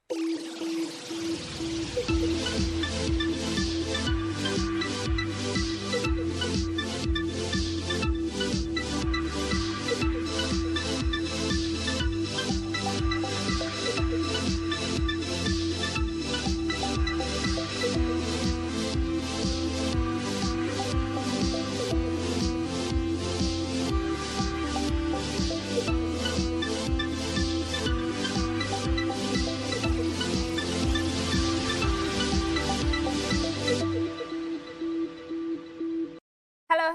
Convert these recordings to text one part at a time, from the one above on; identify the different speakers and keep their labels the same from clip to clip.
Speaker 1: Hello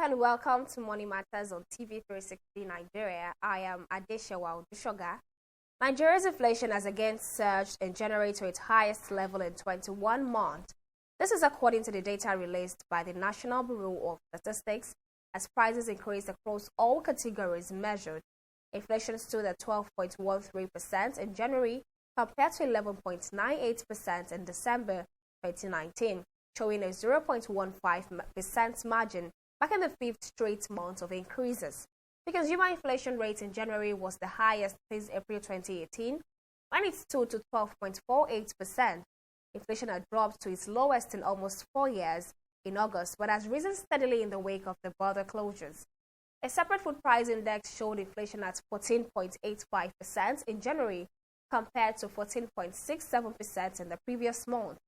Speaker 1: and welcome to Money Matters on TV360 Nigeria. I am Adeshewa Odushoga. Nigeria's inflation has again surged in January to its highest level in 21 months. This is according to the data released by the National Bureau of Statistics. As prices increased across all categories measured, inflation stood at 12.13% in January compared to 11.98% in December 2019, showing a 0.15% margin, marking the fifth straight month of increases. The consumer inflation rate in January was the highest since April 2018, when it stood to 12.48%. Inflation had dropped to its lowest in almost 4 years in August, but has risen steadily in the wake of the border closures. A separate food price index showed inflation at 14.85% in January, compared to 14.67% in the previous month.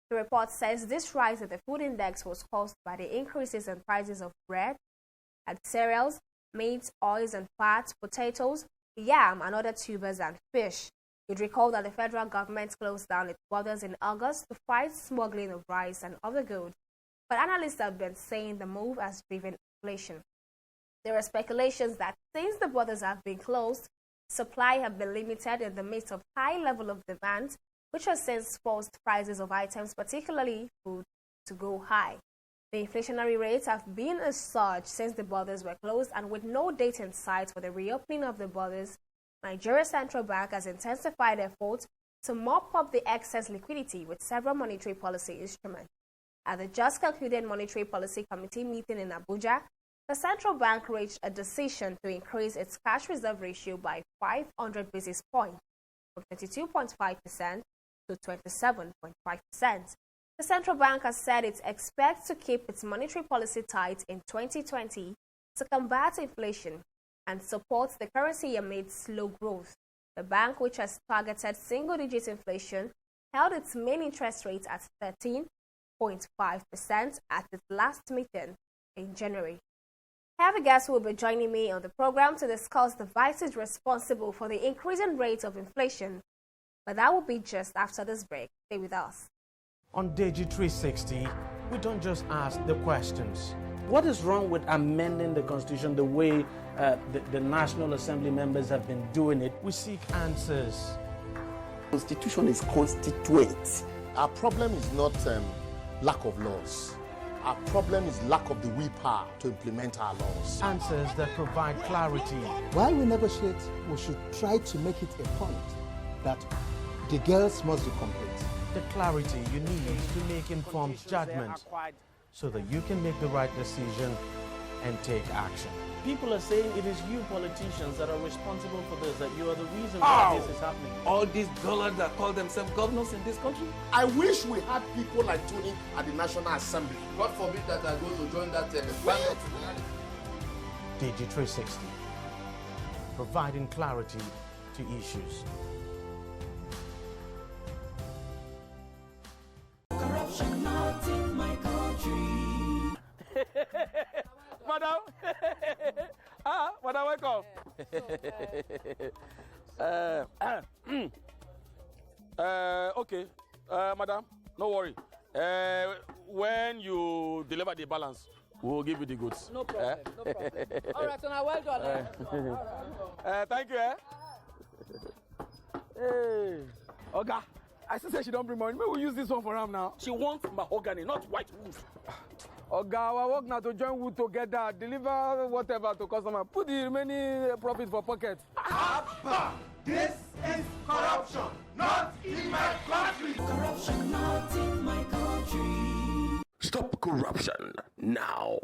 Speaker 1: The report says this rise in the food index was caused by the increases in prices of bread and cereals, meat, oils and fats, potatoes, yam and other tubers and fish. You'd recall that the federal government closed down its borders in August to fight smuggling of rice and other goods, but analysts have been saying the move has driven inflation. There are speculations that since the borders have been closed, supply have been limited in the midst of high level of demand, which has since forced prices of items, particularly food, to go high. The inflationary rates have been a surge since the borders were closed, and with no date in sight for the reopening of the borders, Nigeria's central bank has intensified efforts to mop up the excess liquidity with several monetary policy instruments. At the just concluded Monetary Policy Committee meeting in Abuja, the central bank reached a decision to increase its cash reserve ratio by 500 basis points, from 22.5% to 27.5%. The central bank has said it expects to keep its monetary policy tight in 2020 to combat inflation and support the currency amid slow growth. The bank, which has targeted single-digit inflation, held its main interest rate at 13.5% at its last meeting in January. I have a guest who will be joining me on the program to discuss the vices responsible for the increasing rate of inflation, but that will be just after this break. Stay with us.
Speaker 2: On DG360, we don't just ask the questions.
Speaker 3: What is wrong with amending the Constitution the way the National Assembly members have been doing it?
Speaker 2: We seek answers.
Speaker 4: Constitution is constituent. Our problem is not lack of laws. Our problem is lack of the willpower to implement our laws.
Speaker 2: Answers that provide clarity.
Speaker 5: While we negotiate, we should try to make it a point that the girls must be complete.
Speaker 2: The clarity you need to make informed judgment so that you can make the right decision and take action.
Speaker 3: People are saying it is you politicians that are responsible for this, that you are the reason why this is happening.
Speaker 6: All these dollars that call themselves governors in this country.
Speaker 4: I wish we had people like Tony at the National Assembly.
Speaker 6: God forbid that I go to join that band.
Speaker 2: DG360, providing clarity to issues.
Speaker 7: Corruption not in my country.
Speaker 6: Madam, madam, welcome. Okay, madam, no worry. When you deliver the balance, we'll give you the goods.
Speaker 8: No problem, no problem. All right, so now well done.
Speaker 6: Thank you.
Speaker 8: Hey, Oga, I still say she don't bring money. Maybe we use this one for him now.
Speaker 6: She wants mahogany, not white wood.
Speaker 8: Oga, our work now to join wood together, deliver whatever to customer. Put the remaining profit for pocket.
Speaker 7: This is corruption, not in my country. Corruption not in my country.
Speaker 9: Stop corruption now.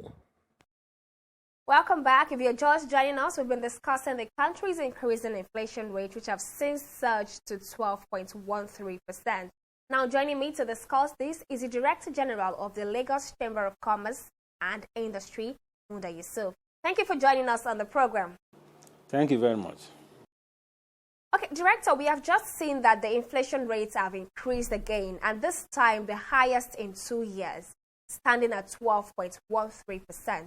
Speaker 1: Welcome back. If you're just joining us, we've been discussing the country's increasing inflation rate, which have since surged to 12.13%. Now, joining me to discuss this is the Director General of the Lagos Chamber of Commerce and Industry, Muda Yusuf. Thank you for joining us on the program.
Speaker 3: Thank you very much.
Speaker 1: Okay, Director, we have just seen that the inflation rates have increased again, and this time the highest in 2 years, standing at 12.13%.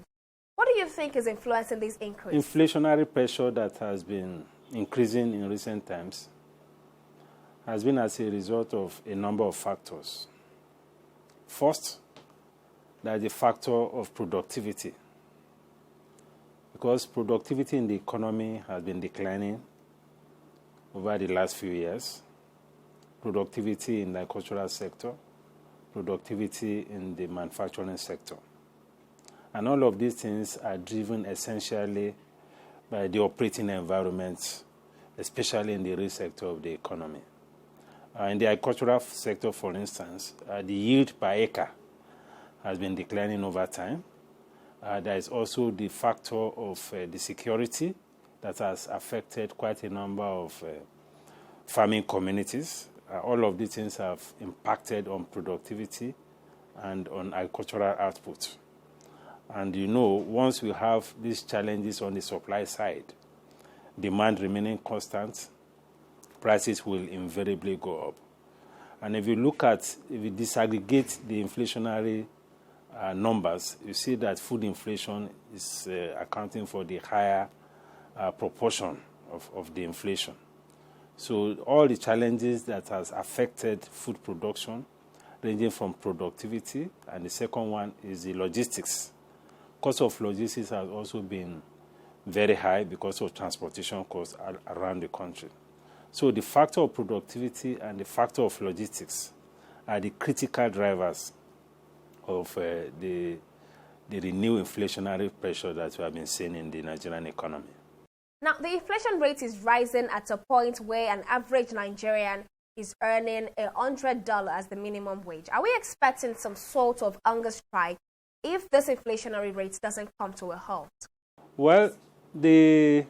Speaker 1: What do you think is influencing this increase?
Speaker 3: Inflationary pressure that has been increasing in recent times has been as a result of a number of factors. First, there is the factor of productivity, because productivity in the economy has been declining over the last few years. Productivity in the agricultural sector, productivity in the manufacturing sector. And all of these things are driven essentially by the operating environment, especially in the real sector of the economy. In the agricultural sector, for instance, the yield per acre has been declining over time. There is also the factor of the security that has affected quite a number of farming communities. All of these things have impacted on productivity and on agricultural output. And you know, once we have these challenges on the supply side, demand remaining constant, prices will invariably go up. And if you disaggregate the inflationary numbers, you see that food inflation is accounting for the higher proportion of the inflation. So all the challenges that has affected food production, ranging from productivity, and the second one is the logistics. Cost of logistics has also been very high because of transportation costs around the country. So the factor of productivity and the factor of logistics are the critical drivers of the renewed inflationary pressure that we have been seeing in the Nigerian economy.
Speaker 1: Now, the inflation rate is rising at a point where an average Nigerian is earning $100 as the minimum wage. Are we expecting some sort of hunger strike if this inflationary rate doesn't come to a halt?
Speaker 3: Well, the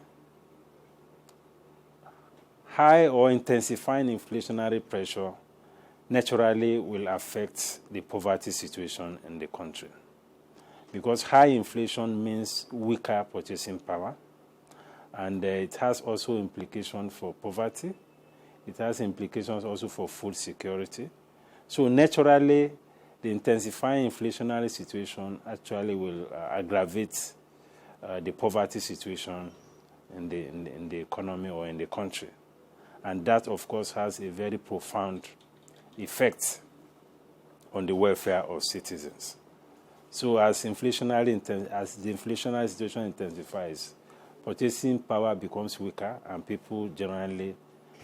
Speaker 3: high or intensifying inflationary pressure naturally will affect the poverty situation in the country, because high inflation means weaker purchasing power, and it has also implications for poverty. It has implications also for food security. So naturally, the intensifying inflationary situation actually will aggravate the poverty situation in the economy or in the country. And that, of course, has a very profound effect on the welfare of citizens. So as the inflationary situation intensifies, purchasing power becomes weaker and people generally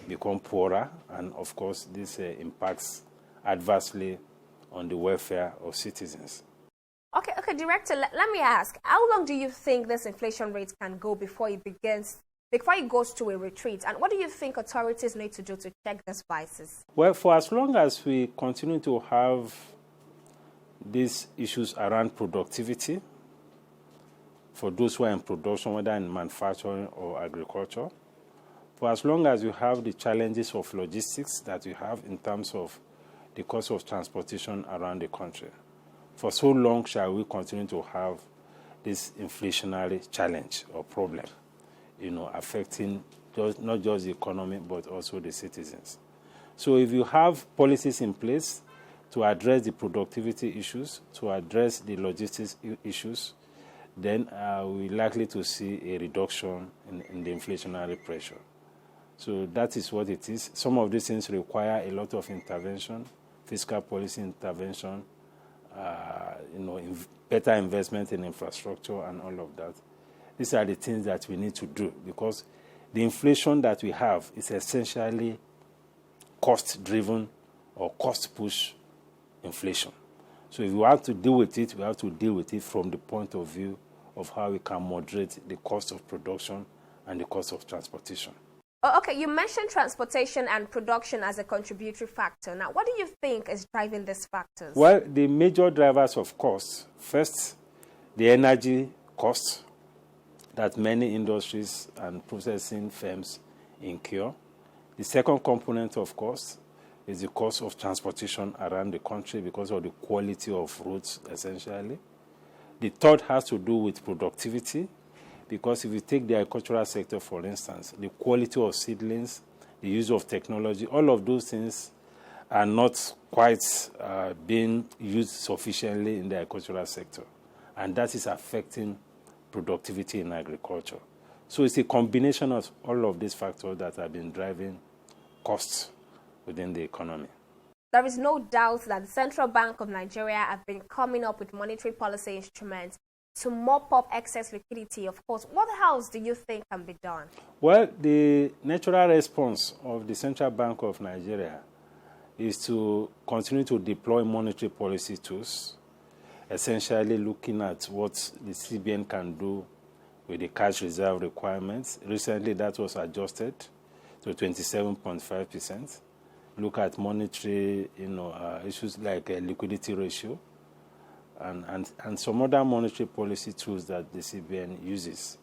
Speaker 3: become poorer. And, of course, this impacts adversely on the welfare of citizens.
Speaker 1: Okay, Director, let me ask, how long do you think this inflation rate can go before it goes to a retreat? And what do you think authorities need to do to check these vices?
Speaker 3: Well, for as long as we continue to have these issues around productivity, for those who are in production, whether in manufacturing or agriculture, for as long as you have the challenges of logistics that you have in terms of the cost of transportation around the country, for so long shall we continue to have this inflationary challenge or problem, affecting not just the economy but also the citizens. So if you have policies in place to address the productivity issues, to address the logistics issues, then we're likely to see a reduction in the inflationary pressure. So that is what it is. Some of these things require a lot of intervention, fiscal policy intervention, better investment in infrastructure and all of that. These are the things that we need to do, because the inflation that we have is essentially cost-driven or cost-push inflation. So if we have to deal with it, we have to deal with it from the point of view of how we can moderate the cost of production and the cost of transportation.
Speaker 1: Okay, you mentioned transportation and production as a contributory factor. Now, what do you think is driving these factors?
Speaker 3: Well, the major drivers of cost, first, the energy cost, that many industries and processing firms incur. The second component, of course, is the cost of transportation around the country because of the quality of roads, essentially. The third has to do with productivity, because if you take the agricultural sector, for instance, the quality of seedlings, the use of technology, all of those things are not quite being used sufficiently in the agricultural sector. And that is affecting productivity in agriculture. So it's a combination of all of these factors that have been driving costs within the economy.
Speaker 1: There is no doubt that the Central Bank of Nigeria have been coming up with monetary policy instruments to mop up excess liquidity. Of course, what else do you think can be done?
Speaker 3: Well, the natural response of the Central Bank of Nigeria is to continue to deploy monetary policy tools, essentially looking at what the CBN can do with the cash reserve requirements. Recently, that was adjusted to 27.5%. Look at monetary, issues like liquidity ratio and some other monetary policy tools that the CBN uses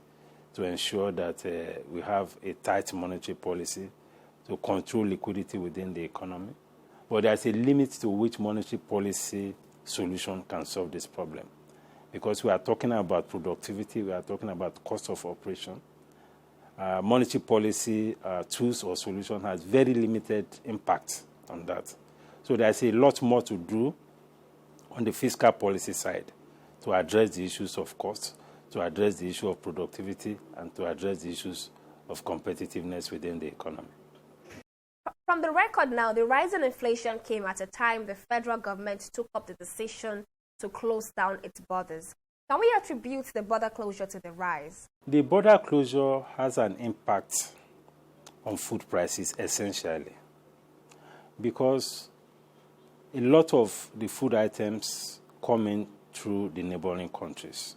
Speaker 3: to ensure that we have a tight monetary policy to control liquidity within the economy. But there's a limit to which monetary policy solution can solve this problem, because we are talking about productivity, we are talking about cost of operation. Monetary policy tools or solution has very limited impact on that. So there's a lot more to do on the fiscal policy side to address the issues of cost, to address the issue of productivity, and to address the issues of competitiveness within the economy.
Speaker 1: From the record now, the rise in inflation came at a time the federal government took up the decision to close down its borders. Can we attribute the border closure to the rise?
Speaker 3: The border closure has an impact on food prices, essentially, because a lot of the food items come in through the neighboring countries.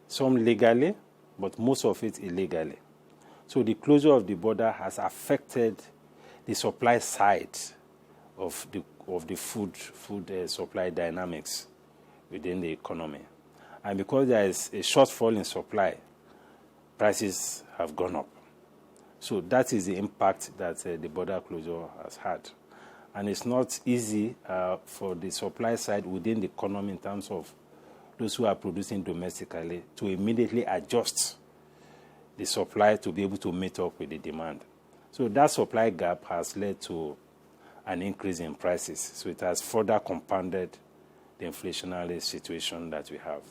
Speaker 3: Some legally, but most of it illegally. So the closure of the border has affected the supply side of the food supply dynamics within the economy. And because there is a shortfall in supply, prices have gone up. So that is the impact that the border closure has had. And it's not easy for the supply side within the economy in terms of those who are producing domestically to immediately adjust the supply to be able to meet up with the demand. So that supply gap has led to an increase in prices. So it has further compounded the inflationary situation that we have.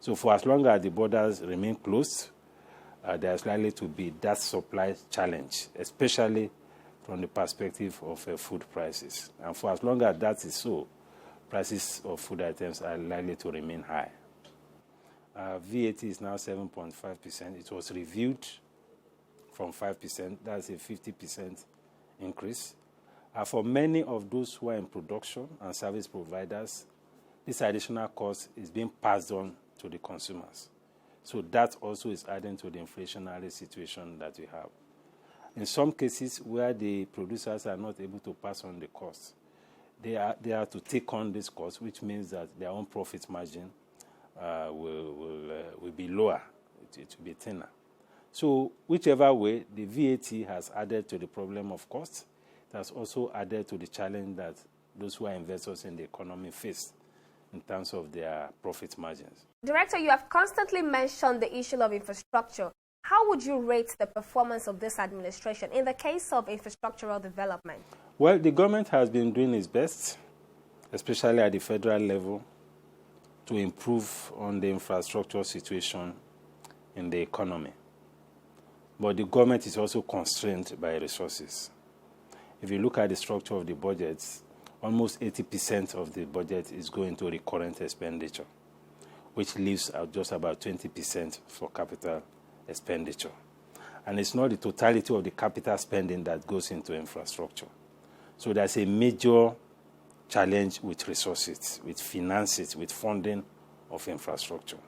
Speaker 3: So for as long as the borders remain closed, there's likely to be that supply challenge, especially from the perspective of food prices. And for as long as that is so, prices of food items are likely to remain high. VAT is now 7.5%. It was reviewed from 5%. That's a 50% increase. For many of those who are in production and service providers, this additional cost is being passed on to the consumers. So that also is adding to the inflationary situation that we have. In some cases where the producers are not able to pass on the cost, they are to take on this cost, which means that their own profit margin will be lower. It will be thinner. So whichever way, the VAT has added to the problem of cost. It has also added to the challenge that those who are investors in the economy face in terms of their profit margins.
Speaker 1: Director, you have constantly mentioned the issue of infrastructure. How would you rate the performance of this administration in the case of infrastructural development?
Speaker 3: Well, the government has been doing its best, especially at the federal level, to improve on the infrastructure situation in the economy. But the government is also constrained by resources. If you look at the structure of the budgets, almost 80% of the budget is going to recurrent expenditure, which leaves out just about 20% for capital expenditure. And it's not the totality of the capital spending that goes into infrastructure. So there's a major challenge with resources, with finances, with funding of infrastructure.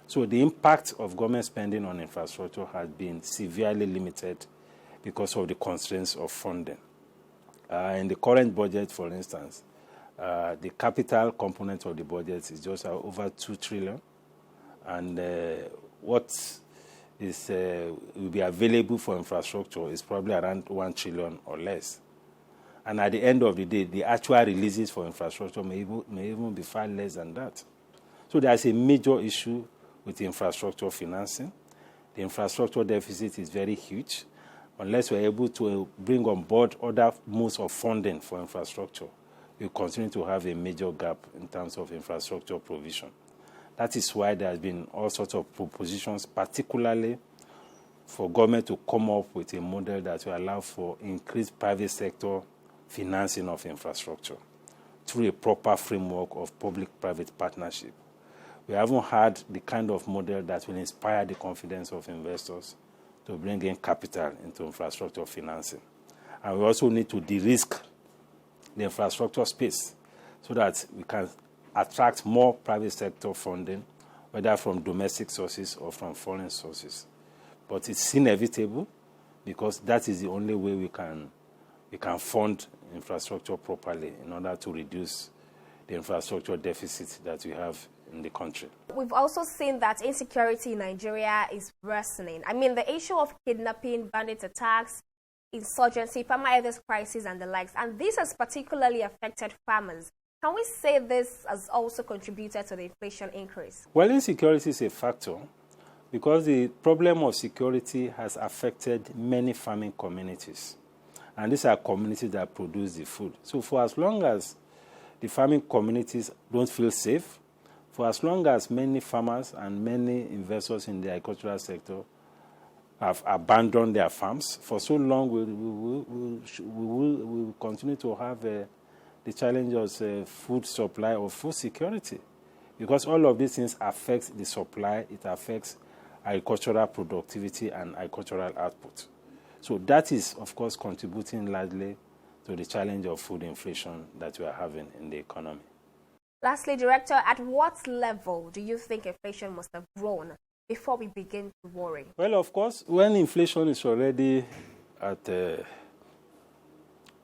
Speaker 3: So the impact of government spending on infrastructure has been severely limited because of the constraints of funding. In the current budget, for instance, the capital component of the budget is just over 2 trillion. And what will be available for infrastructure is probably around 1 trillion or less. And at the end of the day, the actual releases for infrastructure may even be far less than that. So there's a major issue with infrastructure financing. The infrastructure deficit is very huge. Unless we're able to bring on board other modes of funding for infrastructure, we continue to have a major gap in terms of infrastructure provision. That is why there has been all sorts of propositions, particularly for government to come up with a model that will allow for increased private sector financing of infrastructure through a proper framework of public-private partnership. We haven't had the kind of model that will inspire the confidence of investors to bring in capital into infrastructure financing. And we also need to de-risk the infrastructure space so that we can attract more private sector funding, whether from domestic sources or from foreign sources. But it's inevitable because that is the only way we can fund infrastructure properly in order to reduce the infrastructure deficit that we have in the country.
Speaker 1: We've also seen that insecurity in Nigeria is worsening. I mean, the issue of kidnapping, bandit attacks, insurgency, farmer crisis, and the likes. And this has particularly affected farmers. Can we say this has also contributed to the inflation increase?
Speaker 3: Well, insecurity is a factor because the problem of security has affected many farming communities. And these are communities that produce the food. So for as long as the farming communities don't feel safe, for as long as many farmers and many investors in the agricultural sector have abandoned their farms, for so long we will continue to have the challenge of food supply or food security. Because all of these things affect the supply, it affects agricultural productivity and agricultural output. So that is, of course, contributing largely to the challenge of food inflation that we are having in the economy.
Speaker 1: Lastly, Director, at what level do you think inflation must have grown before we begin to worry?
Speaker 3: Well, of course, when inflation is already at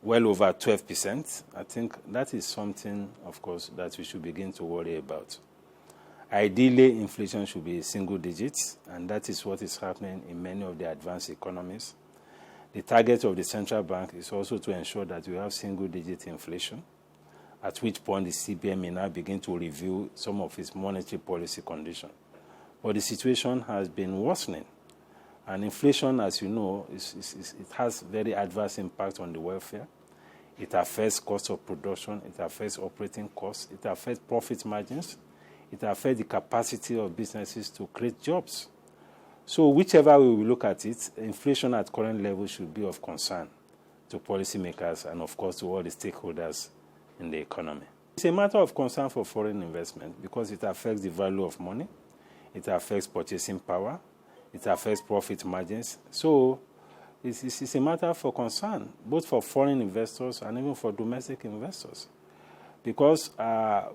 Speaker 3: well over 12%, I think that is something, of course, that we should begin to worry about. Ideally, inflation should be single digits, and that is what is happening in many of the advanced economies. The target of the central bank is also to ensure that we have single-digit inflation, at which point the CBN may now begin to review some of its monetary policy conditions. But the situation has been worsening. And inflation, as you know, it has very adverse impact on the welfare. It affects cost of production. It affects operating costs. It affects profit margins. It affects the capacity of businesses to create jobs. So whichever way we look at it, inflation at current level should be of concern to policymakers and, of course, to all the stakeholders in the economy. It's a matter of concern for foreign investment because it affects the value of money, it affects purchasing power, it affects profit margins. So it's a matter for concern, both for foreign investors and even for domestic investors. Because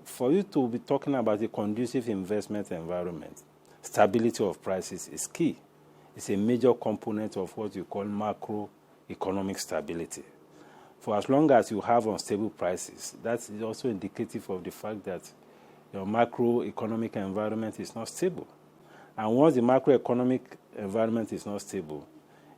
Speaker 3: for you to be talking about a conducive investment environment, stability of prices is key. It's a major component of what you call macroeconomic stability. For as long as you have unstable prices, that is also indicative of the fact that your macroeconomic environment is not stable. And once the macroeconomic environment is not stable,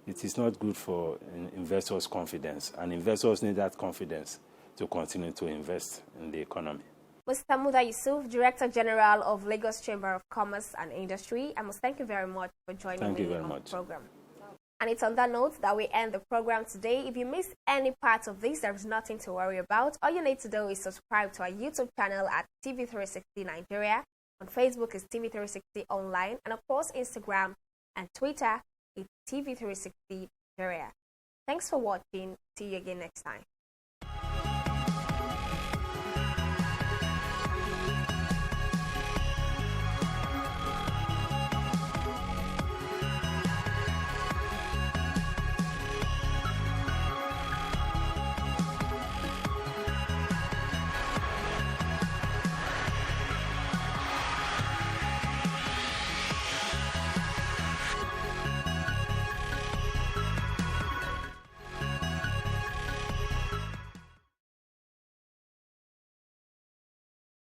Speaker 3: it is not good for investors' confidence. And investors need that confidence to continue to invest in the economy.
Speaker 1: Mr. Muda Yusuf, Director General of Lagos Chamber of Commerce and Industry, I must thank you very much for joining me on the program. And it's on that note that we end the program today. If you missed any part of this, there's nothing to worry about. All you need to do is subscribe to our YouTube channel at TV360 Nigeria. On Facebook is TV360 Online. And of course, Instagram and Twitter is TV360 Nigeria. Thanks for watching. See you again next time.